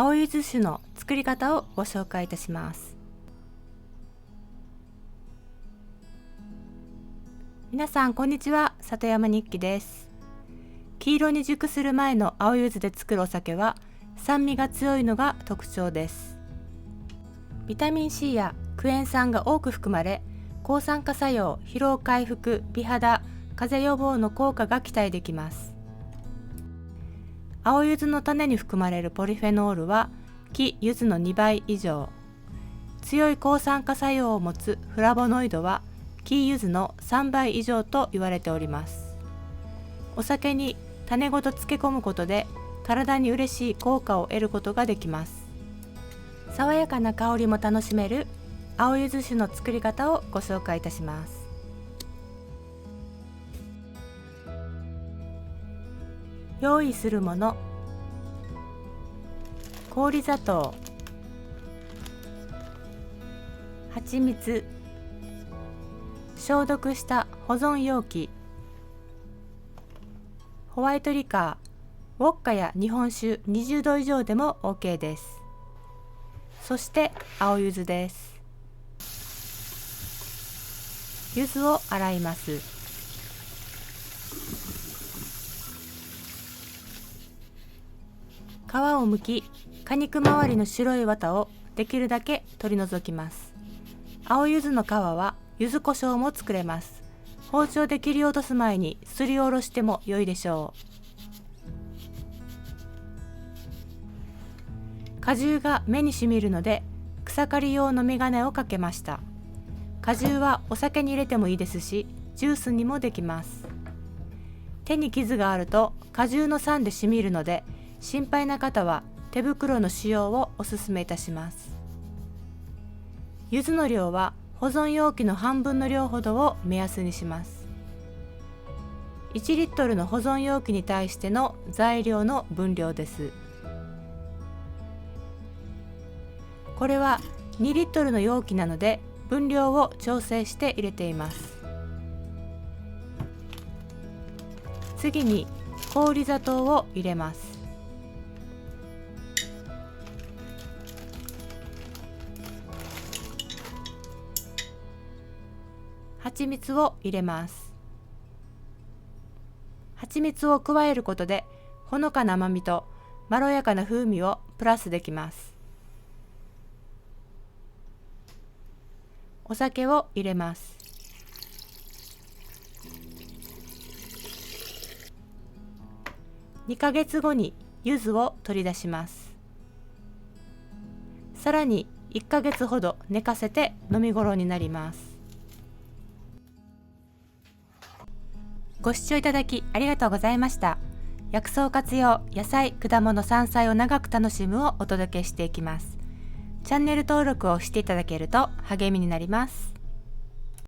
青柚子酒の作り方をご紹介いたします。皆さんこんにちは、里山日記です。黄色に熟する前の青柚子で作るお酒は酸味が強いのが特徴です。ビタミン C やクエン酸が多く含まれ、抗酸化作用、疲労回復、美肌、風邪予防の効果が期待できます。青柚子の種に含まれるポリフェノールは木柚子の2倍以上、強い抗酸化作用を持つフラボノイドは木柚子の3倍以上と言われております。お酒に種ごと漬け込むことで体に嬉しい効果を得ることができます。爽やかな香りも楽しめる青柚子酒の作り方をご紹介いたします。用意するもの、氷砂糖、はちみつ、消毒した保存容器、ホワイトリカー、ウォッカや日本酒20度以上でも OK です。そして青柚子です。柚子を洗います。皮を剥き、果肉周りの白い綿をできるだけ取り除きます。青柚子の皮は柚子胡椒も作れます。包丁で切り落とす前にすりおろしても良いでしょう。果汁が目にしみるので草刈り用の眼鏡をかけました。果汁はお酒に入れてもいいですし、ジュースにもできます。手に傷があると果汁の酸でしみるので、心配な方は手袋の使用をお勧めいたします。柚子の量は保存容器の半分の量ほどを目安にします。1リットルの保存容器に対しての材料の分量です。これは2リットルの容器なので分量を調整して入れています。次に氷砂糖を入れます。はちみつを入れます。はちみつを加えることでほのかな甘みとまろやかな風味をプラスできます。お酒を入れます。2ヶ月後に柚子を取り出します。さらに1ヶ月ほど寝かせて飲み頃になります。ご視聴いただきありがとうございました。薬草活用、野菜、果物、山菜を長く楽しむをお届けしていきます。チャンネル登録をしていただけると励みになります。